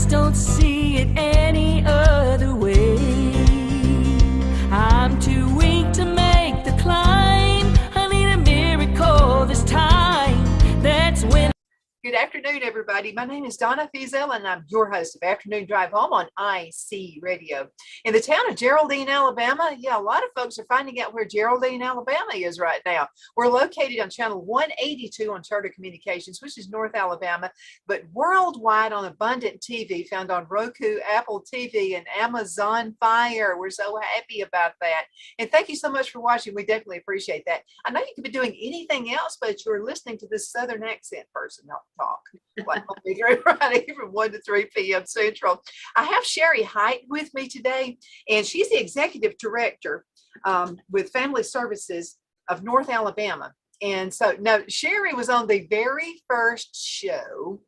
just don't see it any other way. I'm too weak to make the climb. I need a miracle this time. That's when. Good afternoon, everybody. My name is Donna Fiesel, and I'm your host of Afternoon Drive Home on IC Radio. In the town of Geraldine, Alabama, a lot of folks are finding out where Geraldine, Alabama is right now. We're located on channel 182 on Charter Communications, which is North Alabama, but worldwide on Abundant TV, found on Roku, Apple TV, and Amazon Fire. We're so happy about that. And thank you so much for watching. We definitely appreciate that. I know you could be doing anything else, but you're listening to this Southern accent person talk like Friday from 1 to 3 p.m. Central. I have Sherrie Hiett with me today, and she's the executive director with Family Services of North Alabama. And so now Sherrie was on the very first show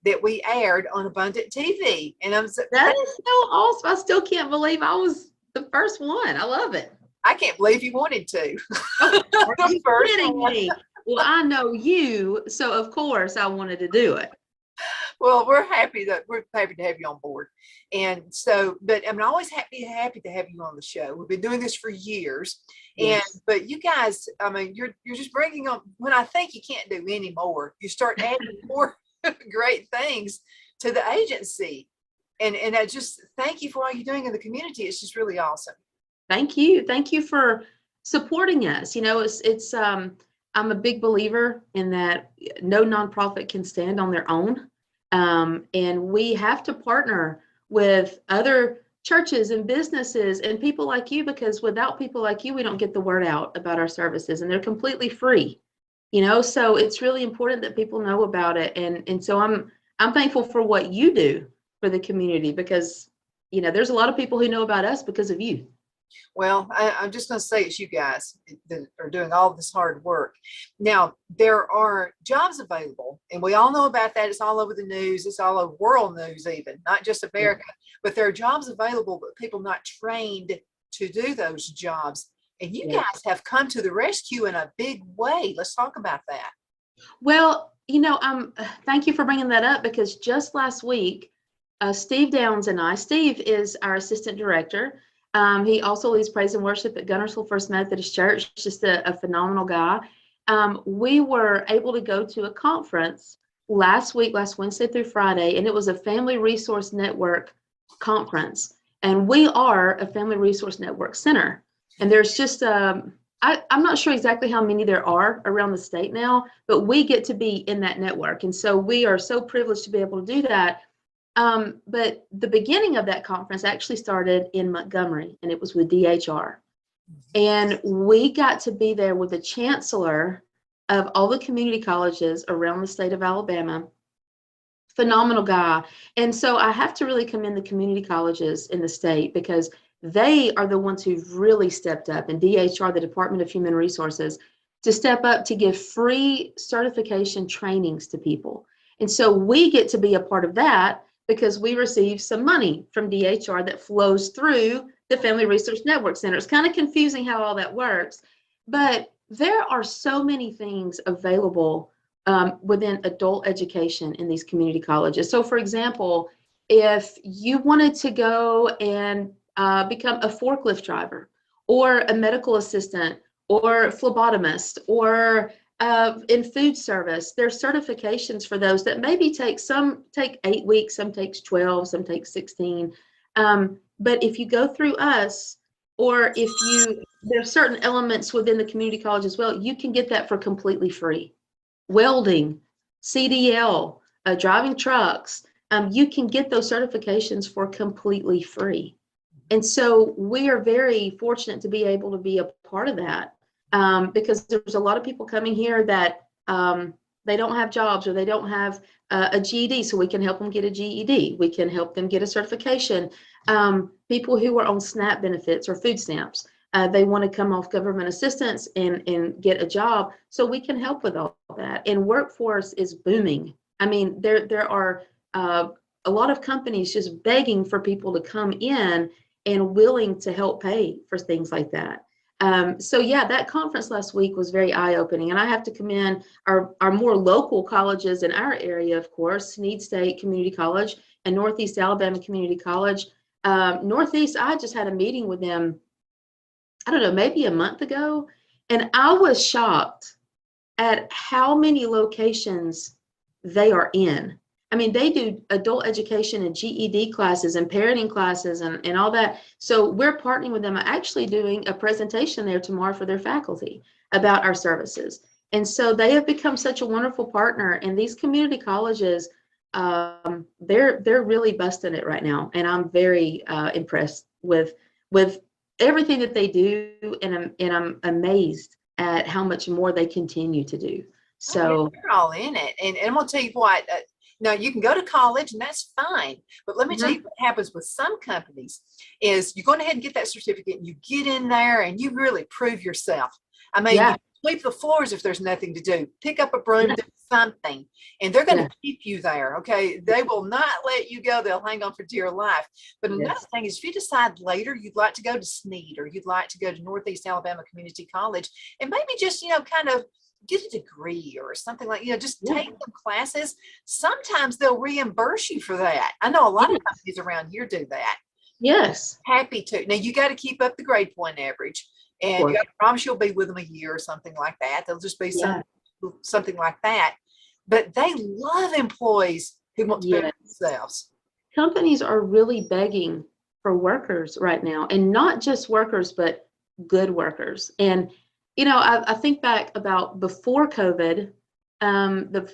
that we aired on Abundant TV, and that is so awesome. I still can't believe I was the first one. I love it. I can't believe you wanted to. Are you kidding me? Well, I know you, so of course I wanted to do it. Well, we're happy to have you on board. And so, but I'm always happy to have you on the show. We've been doing this for years. Yes. But you guys, I mean, you're just bringing on, when I think you can't do any more, you start adding more great things to the agency. And I just thank you for all you're doing in the community. It's just really awesome. Thank you. Thank you for supporting us. You know, I'm a big believer in that no nonprofit can stand on their own. And we have to partner with other churches and businesses and people like you, because without people like you, we don't get the word out about our services, and they're completely free, you know, so it's really important that people know about it. And so I'm thankful for what you do for the community, because, you know, there's a lot of people who know about us because of you. Well, I'm just going to say it's you guys that are doing all this hard work. Now, there are jobs available, and we all know about that. It's all over the news. It's all over world news, even, not just America. But there are jobs available, but people not trained to do those jobs. And you guys have come to the rescue in a big way. Let's talk about that. Well, you know, thank you for bringing that up, because just last week, Steve Downs and Steve is our assistant director. He also leads praise and worship at Gunnersville First Methodist Church, just a phenomenal guy. We were able to go to a conference last Wednesday through Friday, and it was a Family Resource Network conference. And we are a Family Resource Network center. And there's just, I'm not sure exactly how many there are around the state now, but we get to be in that network. And so we are so privileged to be able to do that. But the beginning of that conference actually started in Montgomery, and it was with DHR. And we got to be there with the chancellor of all the community colleges around the state of Alabama. Phenomenal guy. And so I have to really commend the community colleges in the state, because they are the ones who've really stepped up, and DHR, the Department of Human Resources, to step up to give free certification trainings to people. And so we get to be a part of that, because we receive some money from DHR that flows through the Family Resource Network Center. It's kind of confusing how all that works, but there are so many things available within adult education in these community colleges. So for example, if you wanted to go and become a forklift driver, or a medical assistant, or phlebotomist, or in food service, there's certifications for those that maybe some take 8 weeks, some takes 12, some take 16. But if you go through us, or there's certain elements within the community college as well, you can get that for completely free. Welding, CDL, driving trucks, you can get those certifications for completely free. And so we are very fortunate to be able to be a part of that. Because there's a lot of people coming here that they don't have jobs, or they don't have a GED, so we can help them get a GED. We can help them get a certification. People who are on SNAP benefits or food stamps, they want to come off government assistance and get a job, so we can help with all that. And workforce is booming. I mean, there are a lot of companies just begging for people to come in and willing to help pay for things like that. So yeah, that conference last week was very eye-opening, and I have to commend our more local colleges in our area, of course, Snead State Community College and Northeast Alabama Community College. Northeast, I just had a meeting with them, I don't know, maybe a month ago, and I was shocked at how many locations they are in. I mean, they do adult education and GED classes and parenting classes and all that. So we're partnering with them. I'm actually doing a presentation there tomorrow for their faculty about our services. And so they have become such a wonderful partner. And these community colleges, they're really busting it right now. And I'm very impressed with everything that they do. And I'm amazed at how much more they continue to do. So they're all in it. And I'm going to tell you what, now you can go to college and that's fine. But let me tell you what happens with some companies is you're going ahead and get that certificate and you get in there and you really prove yourself. I mean, you sweep the floors if there's nothing to do, pick up a broom, do something, and they're going to keep you there. Okay. They will not let you go. They'll hang on for dear life. But another thing is if you decide later you'd like to go to Snead or you'd like to go to Northeast Alabama Community College and maybe just, kind of get a degree or something like, just take some classes. Sometimes they'll reimburse you for that. I know a lot of companies around here do that. Yes. Happy to. Now you got to keep up the grade point average and you got to promise you'll be with them a year or something like that. They'll just be something like that. But they love employees who want to better themselves. Companies are really begging for workers right now, and not just workers, but good workers. And I think back about before COVID,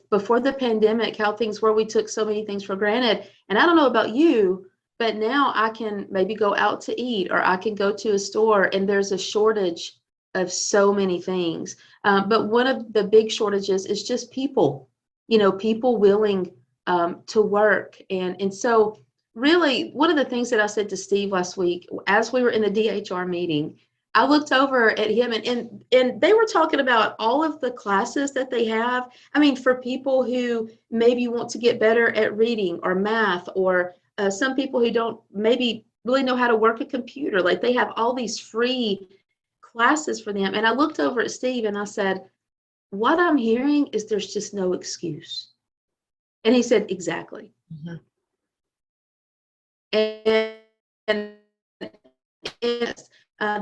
before the pandemic, how things were, we took so many things for granted. And I don't know about you, but now I can maybe go out to eat or I can go to a store and there's a shortage of so many things. But one of the big shortages is just people, people willing to work. And so really one of the things that I said to Steve last week, as we were in the DHR meeting, I looked over at him and they were talking about all of the classes that they have. I mean, for people who maybe want to get better at reading or math, or some people who don't maybe really know how to work a computer, like they have all these free classes for them. And I looked over at Steve and I said, what I'm hearing is there's just no excuse. And he said, exactly. And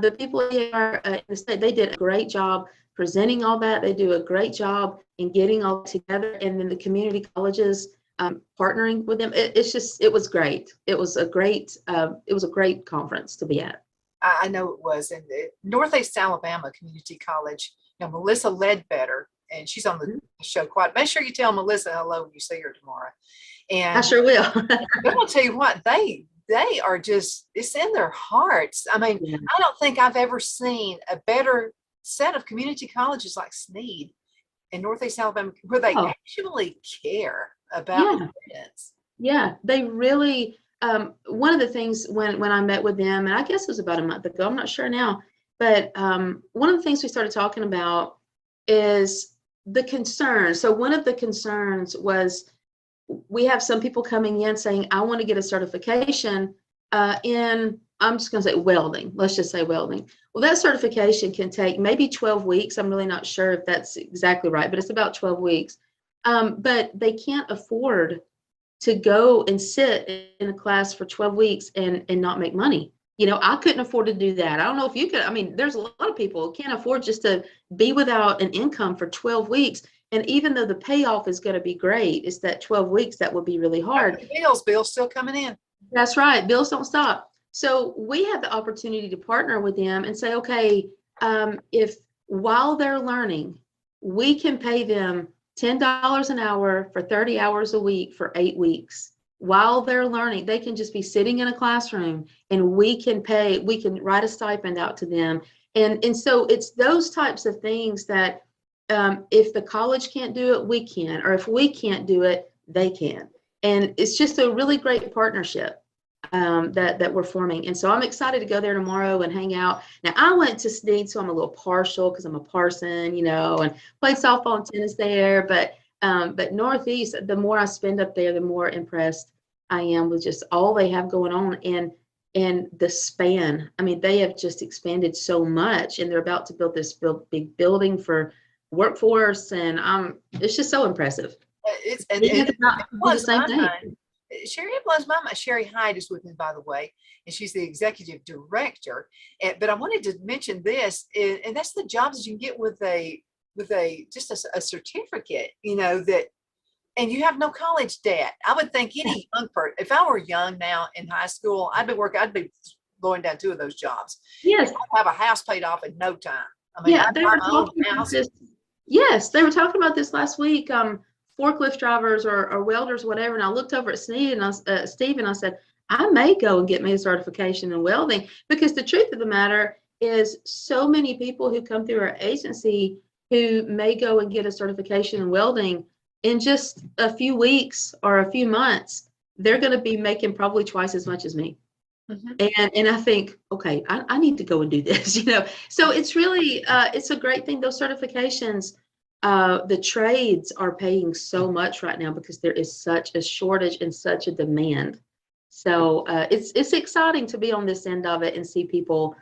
the people here in the state, they did a great job presenting all that. They do a great job in getting all together, and then the community colleges partnering with them. It was great. It was a great conference to be at. I know it was. And the Northeast Alabama Community College, Melissa Ledbetter, and she's on the show quite. Make sure you tell Melissa hello when you see her tomorrow. And I sure will. I'm gonna tell you what, they are just, it's in their hearts. I mean, I don't think I've ever seen a better set of community colleges like Snead in Northeast Alabama where they actually care about the kids. Yeah, they really, one of the things when I met with them, and I guess it was about a month ago, I'm not sure now, but one of the things we started talking about is the concerns. So one of the concerns was we have some people coming in saying, I want to get a certification in, I'm just going to say welding. Let's just say welding. Well, that certification can take maybe 12 weeks. I'm really not sure if that's exactly right, but it's about 12 weeks. But they can't afford to go and sit in a class for 12 weeks and not make money. I couldn't afford to do that. I don't know if you could. I mean, there's a lot of people who can't afford just to be without an income for 12 weeks. And even though the payoff is going to be great, it's that 12 weeks that would be really hard. Bills still coming in. That's right. Bills don't stop. So we have the opportunity to partner with them and say, okay, if while they're learning, we can pay them $10 an hour for 30 hours a week for 8 weeks. While they're learning, they can just be sitting in a classroom and we can write a stipend out to them. And so it's those types of things that if the college can't do it, we can, or if we can't do it, they can. And it's just a really great partnership that we're forming. And so I'm excited to go there tomorrow and hang out. Now I went to Snead, so I'm a little partial because I'm a Parson, and played softball and tennis there. But Northeast, the more I spend up there, the more impressed I am with just all they have going on. And and the span, I mean, they have just expanded so much, and they're about to build this big building for workforce, and it's just so impressive. It About to do the blows same my thing. mind. Sherrie, it blows my mind. Sherrie Hiett is with me, by the way, and she's the executive director. But I wanted to mention this, and that's the jobs that you can get with a just a certificate, that, and you have no college debt. I would think any young person, if I were young now in high school, I'd be going down 2 of those jobs. Yes. I'd have a house paid off in no time. I mean, Yeah, I'd they buy were my own talking about house. this. Yes, they were talking about this last week. Forklift drivers or welders, whatever. And I looked over at Steve and I said, I may go and get me a certification in welding, because the truth of the matter is so many people who come through our agency who may go and get a certification in welding in just a few weeks or a few months, they're going to be making probably twice as much as me. And I think, okay, I need to go and do this, So it's really, it's a great thing. Those certifications, the trades are paying so much right now because there is such a shortage and such a demand. So it's exciting to be on this end of it and see people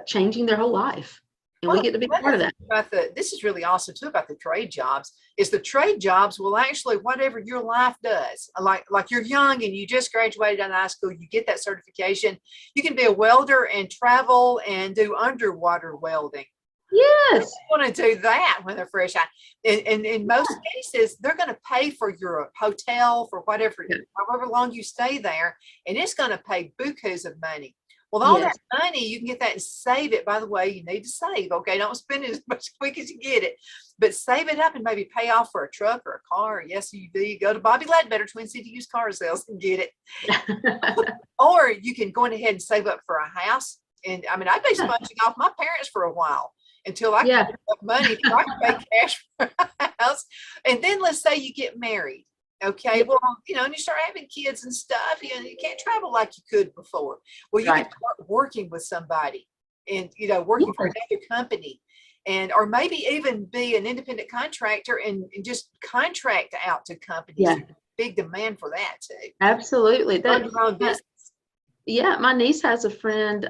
changing their whole life. And we get to be part of that. This is really awesome too about the trade jobs, is the trade jobs will actually, whatever your life does, like you're young and you just graduated out of high school, you get that certification, you can be a welder and travel and do underwater welding. Yes. You want to do that when they're fresh out. And in most cases, they're going to pay for your hotel for whatever, however long you stay there, and it's going to pay bukus of money. Well, all that money, you can get that and save it. By the way, you need to save, okay? Don't spend it as much quick as you get it, but save it up and maybe pay off for a truck or a car or an SUV. Go to Bobby Ledbetter, Twin City Used Car Sales, and get it. Or you can go ahead and save up for a house. And I mean, I've been sponging off my parents for a while until I got enough money to I can pay cash for a house. And then let's say you get married. Okay, well, and you start having kids and stuff, you can't travel like you could before. Well, you can start working with somebody and, working for another company, and, or maybe even be an independent contractor and just contract out to companies. Yeah. Big demand for that too. Absolutely. Yeah, my niece has a friend,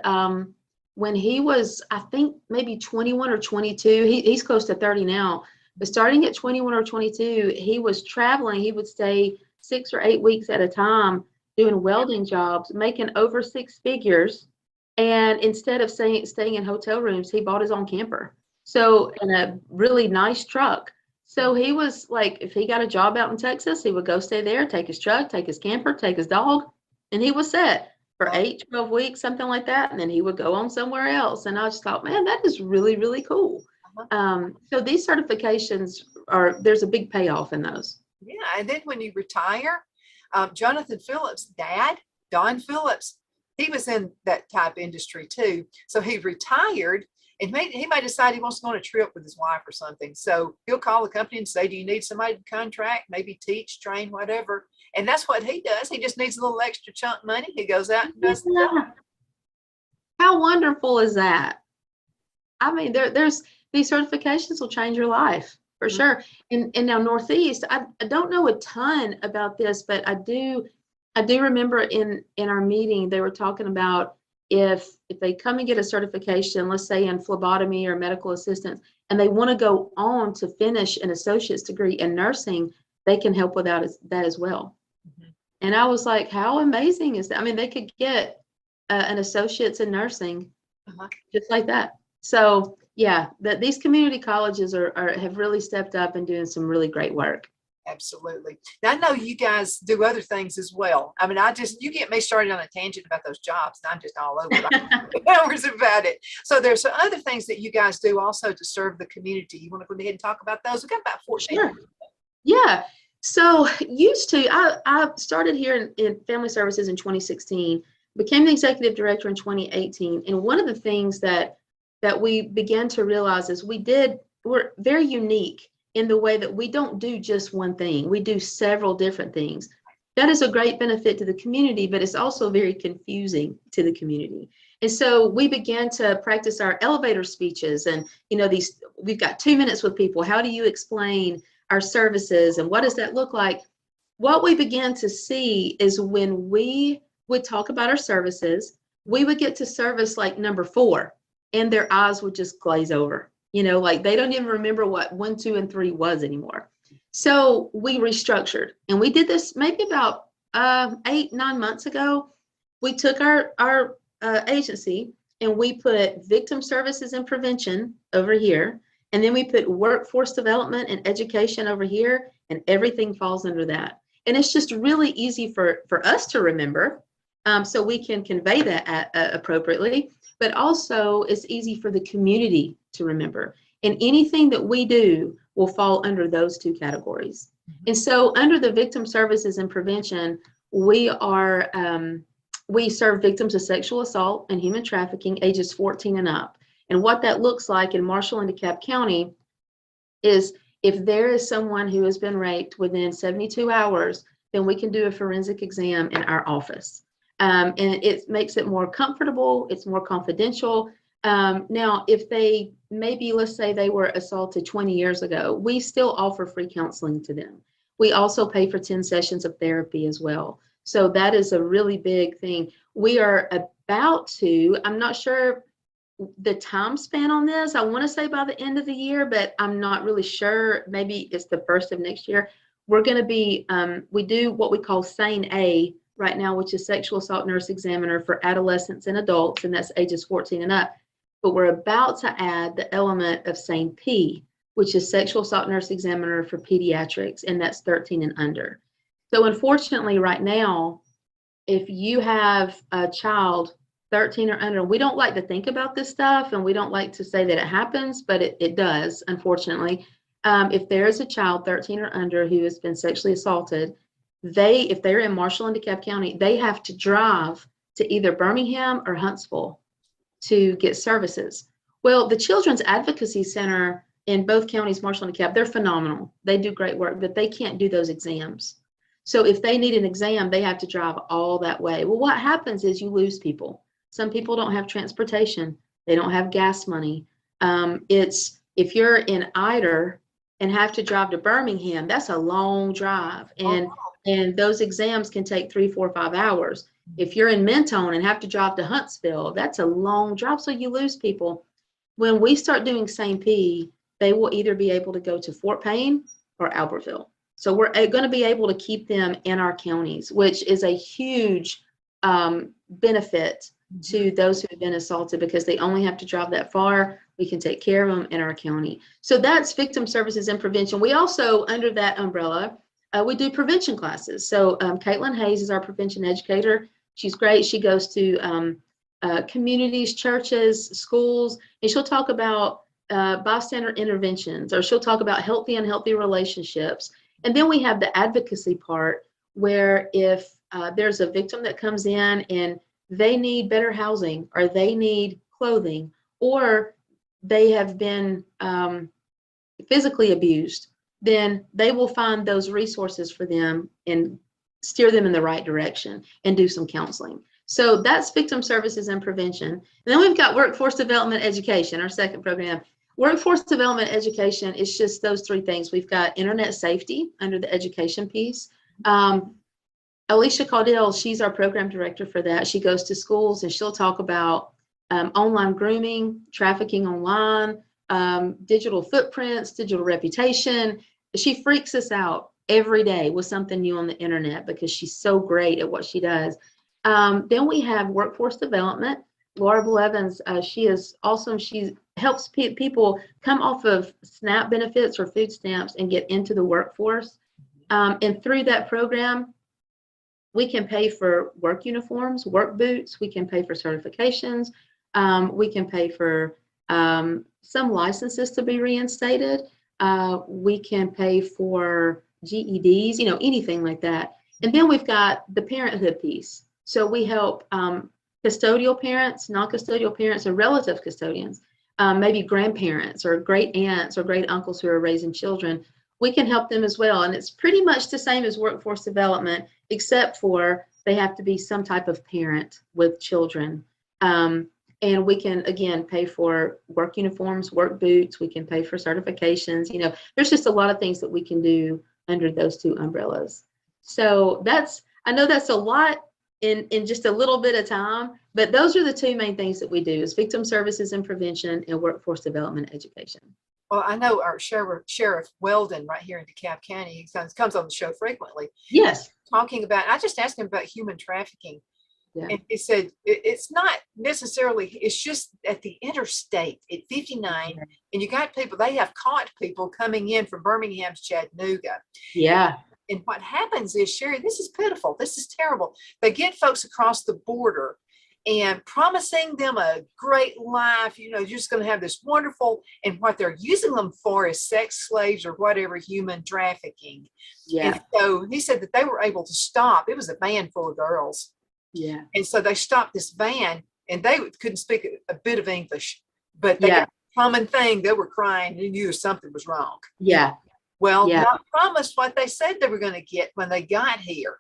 when he was, I think maybe 21 or 22, he's close to 30 now. But starting at 21 or 22, he was traveling. He would stay 6 or 8 weeks at a time doing welding jobs, making over 6 figures. And instead of staying in hotel rooms, he bought his own camper. So, in a really nice truck. So he was like, if he got a job out in Texas, he would go stay there, take his truck, take his camper, take his dog, and he was set for 8, 12 weeks, something like that. And then he would go on somewhere else. And I just thought, man, that is really, really cool. So these certifications there's a big payoff in those. Yeah. And then when you retire, Jonathan Phillips' dad, Don Phillips, he was in that type industry too. So he retired and he may decide he wants to go on a trip with his wife or something. So he'll call the company and say, do you need somebody to contract, maybe teach, train, whatever. And that's what he does. He just needs a little extra chunk money. He goes out and does that. How wonderful is that? I mean, there's these certifications will change your life for sure. And now Northeast, I don't know a ton about this, but I do remember in our meeting, they were talking about if they come and get a certification, let's say in phlebotomy or medical assistance, and they want to go on to finish an associate's degree in nursing, they can help with that as well. And I was like, how amazing is that? I mean, they could get an associate's in nursing just like that. So yeah, these community colleges have really stepped up and doing some really great work. Absolutely. Now I know you guys do other things as well. I mean, you get me started on a tangent about those jobs, and I'm just all over hours about it. So there's some other things that you guys do also to serve the community. You want to go ahead and talk about those? We've got about 14. Sure. Yeah. So I started here in family services in 2016, became the executive director in 2018. And one of the things that we began to realize is we're very unique in the way that we don't do just one thing. We do several different things. That is a great benefit to the community, but it's also very confusing to the community. And so we began to practice our elevator speeches, and we've got 2 minutes with people. How do you explain our services and what does that look like? What we began to see is when we would talk about our services. We would get to service like number 4, and their eyes would just glaze over. Like they don't even remember what 1, 2, and 3 was anymore. So we restructured, and we did this maybe about 8, 9 months ago. We took our agency and we put victim services and prevention over here, and then we put workforce development and education over here, and everything falls under that. And it's just really easy for us to remember, so we can convey that appropriately, but also it's easy for the community to remember. And anything that we do will fall under those 2 categories. And so under the victim services and prevention, we serve victims of sexual assault and human trafficking ages 14 and up. And what that looks like in Marshall and DeKalb County is if there is someone who has been raped within 72 hours, then we can do a forensic exam in our office. And it makes it more comfortable, it's more confidential. Now, if they maybe, let's say they were assaulted 20 years ago, we still offer free counseling to them. We also pay for 10 sessions of therapy as well. So that is a really big thing. We are about to, I'm not sure the time span on this. I want to say by the end of the year, but I'm not really sure. Maybe it's the first of next year. We're going to be, we do what we call SANE A right now, which is sexual assault nurse examiner for adolescents and adults, and that's ages 14 and up. But we're about to add the element of SANE P, which is sexual assault nurse examiner for pediatrics, and that's 13 and under. So unfortunately right now, if you have a child 13 or under, we don't like to think about this stuff, and we don't like to say that it happens, but it does, unfortunately. If there is a child 13 or under who has been sexually assaulted, if they're in Marshall and DeKalb County, they have to drive to either Birmingham or Huntsville to get services. Well, the Children's Advocacy Center in both counties, Marshall and DeKalb, they're phenomenal. They do great work, but they can't do those exams. So if they need an exam, they have to drive all that way. Well, what happens is you lose people. Some people don't have transportation. They don't have gas money. If you're in Eider and have to drive to Birmingham, that's a long drive. And those exams can take 3, 4, 5 hours. If you're in Mentone and have to drive to Huntsville, that's a long drive. So you lose people. When we start doing SANE P, they will either be able to go to Fort Payne or Albertville. So we're going to be able to keep them in our counties, which is a huge benefit to those who have been assaulted, because they only have to drive that far. We can take care of them in our county. So that's victim services and prevention. We also, under that umbrella, we do prevention classes. So Caitlin Hayes is our prevention educator. She's great. She goes to communities, churches, schools, and she'll talk about bystander interventions, or she'll talk about healthy and unhealthy relationships. And then we have the advocacy part, where if there's a victim that comes in and they need better housing, or they need clothing, or they have been physically abused, then they will find those resources for them and steer them in the right direction and do some counseling. So that's victim services and prevention. And then we've got workforce development education, our second program. Workforce development education is just those 3 things. We've got internet safety under the education piece. Alicia Caudill, she's our program director for that. She goes to schools and she'll talk about online grooming, trafficking online, digital footprints, digital reputation. She freaks us out every day with something new on the internet, because she's so great at what she does. Then we have workforce development. Laura Blevins, she is awesome. She helps people come off of SNAP benefits or food stamps and get into the workforce. And through that program, we can pay for work uniforms, work boots. We can pay for certifications. We can pay for some licenses to be reinstated. We can pay for GEDs, anything like that. And then we've got the parenthood piece. So we help custodial parents, non-custodial parents, or relative custodians, maybe grandparents or great aunts or great uncles who are raising children. We can help them as well. And it's pretty much the same as workforce development, except for they have to be some type of parent with children. And we can, again, pay for work uniforms, work boots. We can pay for certifications. There's just a lot of things that we can do under those 2 umbrellas. So I know that's a lot in just a little bit of time. But those are the two main things that we do: is victim services and prevention, and workforce development education. Well, I know our Sheriff Weldon right here in DeKalb County, he comes on the show frequently. Yes. Talking about, I just asked him about human trafficking. Yeah. And he said, it's not necessarily, it's just at the interstate at 59. And you got people, they have caught people coming in from Birmingham to Chattanooga. Yeah. And what happens is, Sherrie, this is pitiful. This is terrible. They get folks across the border and promising them a great life. You know, you're just going to have this wonderful, and what they're using them for is sex slaves or whatever, human trafficking. Yeah. And so he said that they were able to stop. It was a van full of girls. Yeah. And so they stopped this van, and they couldn't speak a bit of English, but they got a common thing. They were crying. They knew something was wrong. Yeah. Well, not promised what they said they were going to get when they got here.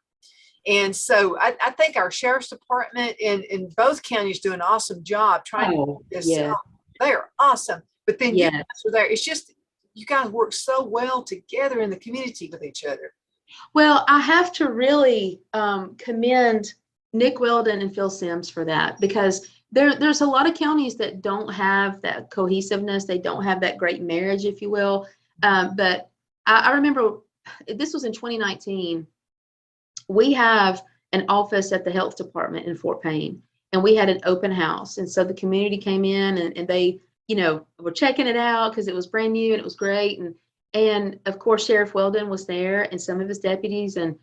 And so I think our sheriff's department in both counties do an awesome job trying to do this. They're awesome. But then you guys are there. It's just, you guys work so well together in the community with each other. Well, I have to really commend Nick Weldon and Phil Sims for that, because there's a lot of counties that don't have that cohesiveness. They don't have that great marriage, if you will. But I remember this was in 2019. We have an office at the health department in Fort Payne, and we had an open house. And so the community came in and they, you know, were checking it out because it was brand new and it was great. And of course, Sheriff Weldon was there and some of his deputies, and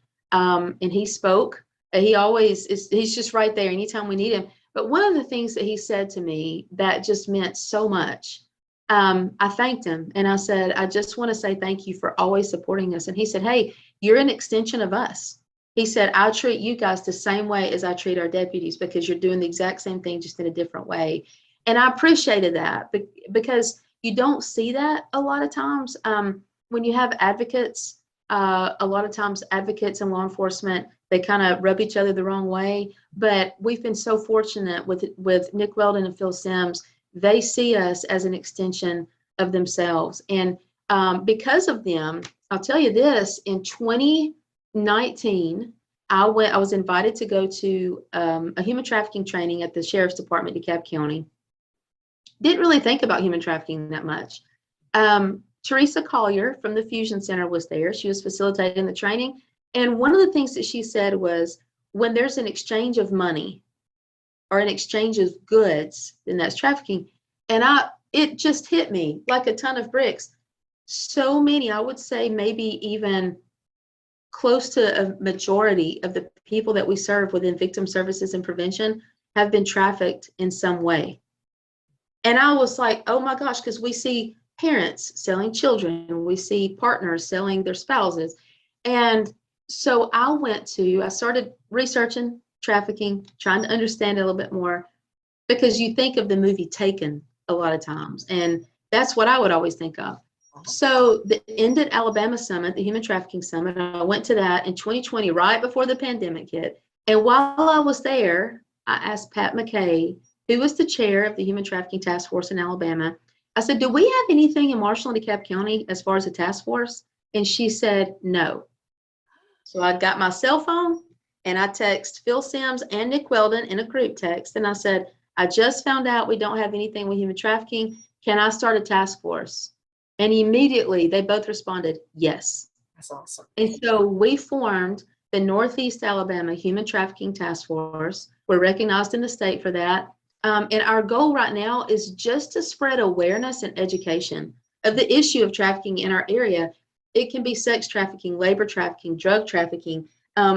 he spoke. He always is, he's just right there anytime we need him. But one of the things that he said to me that just meant so much, I thanked him and I said, I just want to say thank you for always supporting us. And he said, hey, you're an extension of us. He said, I treat you guys the same way as I treat our deputies, because you're doing the exact same thing, just in a different way. And I appreciated that because you don't see that a lot of times. When you have advocates, a lot of times advocates and law enforcement, they kind of rub each other the wrong way. But we've been so fortunate with Nick Weldon and Phil Sims. They see us as an extension of themselves. And because of them, I'll tell you this, in 2019, I was invited to go to a human trafficking training at the Sheriff's Department, DeKalb County. Didn't really think about human trafficking that much. Teresa Collier from the Fusion Center was there. She was facilitating the training. And one of the things that she said was, when there's an exchange of money or an exchange of goods, then that's trafficking. And it just hit me like a ton of bricks. So many, I would say maybe even close to a majority of the people that we serve within victim services and prevention have been trafficked in some way. And I was like, oh my gosh, because we see parents selling children, we see partners selling their spouses. And so I started researching trafficking, trying to understand it a little bit more, because you think of the movie Taken a lot of times, and that's what I would always think of. So the Ended Alabama Summit, the Human Trafficking Summit, I went to that in 2020, right before the pandemic hit. And while I was there, I asked Pat McKay, who was the chair of the Human Trafficking Task Force in Alabama, I said, do we have anything in Marshall and DeKalb County as far as a task force? And she said, no. So I got my cell phone and I texted Phil Sims and Nick Weldon in a group text. And I said, I just found out we don't have anything with human trafficking. Can I start a task force? And immediately they both responded, yes. That's awesome. And so we formed the Northeast Alabama Human Trafficking Task Force. We're recognized in the state for that. And our goal right now is just to spread awareness and education of the issue of trafficking in our area. It can be sex trafficking, labor trafficking, drug trafficking.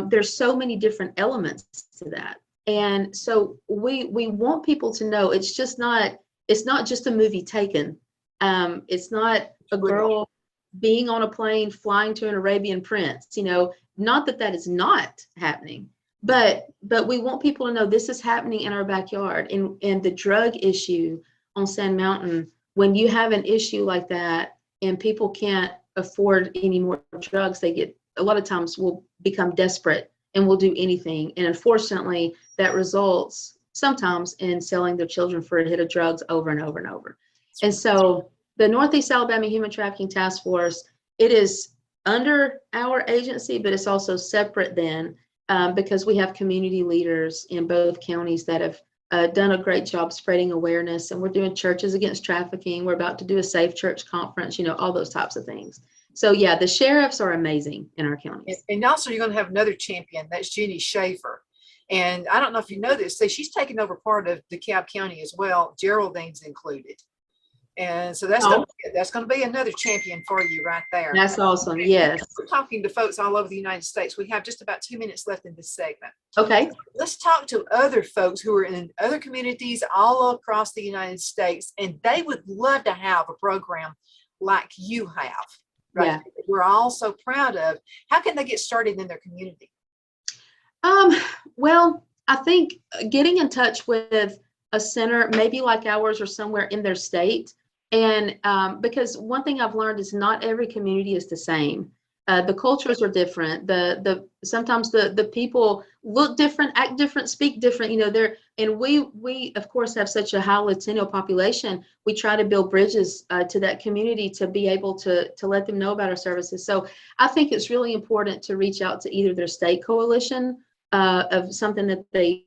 There's so many different elements to that. And so we want people to know it's not just a movie Taken. It's not a girl being on a plane flying to an Arabian prince, not that is not happening, but we want people to know this is happening in our backyard. And the drug issue on Sand Mountain, when you have an issue like that and people can't afford any more drugs, a lot of times will become desperate and will do anything. And unfortunately, that results sometimes in selling their children for a hit of drugs over and over and over. And so the Northeast Alabama Human Trafficking Task Force, it is under our agency, but it's also separate then. because we have community leaders in both counties that have done a great job spreading awareness, and we're doing Churches Against Trafficking. We're about to do a Safe Church Conference, all those types of things. So yeah, the sheriffs are amazing in our counties. And also you're going to have another champion. That's Jenny Schaefer. And I don't know if you know this, so she's taken over part of DeKalb County as well. Geraldine's included. And so that's going to be another champion for you right there. That's awesome. Yes. We're talking to folks all over the United States. We have just about 2 minutes left in this segment. Okay. Let's talk to other folks who are in other communities all across the United States, and they would love to have a program like you have. Right? Yeah. We're all so proud of. How can they get started in their community? Well, I think getting in touch with a center, maybe like ours or somewhere in their state. And because one thing I've learned is not every community is the same. The cultures are different. Sometimes the people look different, act different, speak different. And we of course have such a high Latino population. We try to build bridges to that community to be able to let them know about our services. So I think it's really important to reach out to either their state coalition of something that they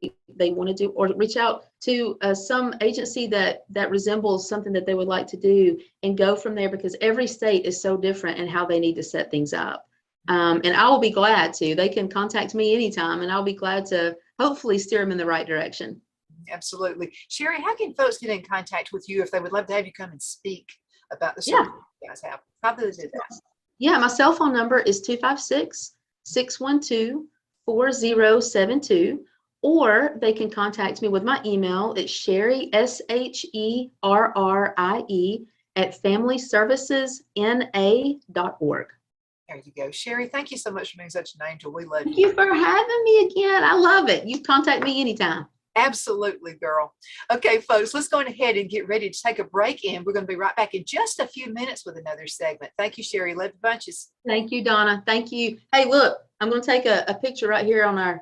want to do, or reach out to some agency that resembles something that they would like to do, and go from there, because every state is so different in how they need to set things up. And I will be glad to. They can contact me anytime, and I'll be glad to hopefully steer them in the right direction. Absolutely. Sherrie, how can folks get in contact with you if they would love to have you come and speak about the service you guys have? How do they do that? Yeah, my cell phone number is 256-612-4072, or they can contact me with my email. It's Sherrie, Sherrie, @familyservicesna.org. There you go. Sherrie, thank you so much for being such an angel. We love you. Thank you for having me again. I love it. You contact me anytime. Absolutely, girl. Okay, folks, let's go ahead and get ready to take a break, and we're going to be right back in just a few minutes with another segment. Thank you, Sherrie. Love you bunches. Thank you, Donna. Thank you. Hey, look, I'm going to take a picture right here on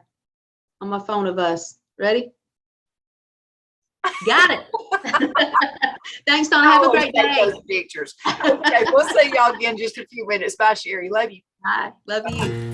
my phone of us. Ready? Got it. Thanks, Donna. Have a great day. Those pictures. Okay, we'll see y'all again in just a few minutes. Bye, Sherrie. Love you. Bye. Love you.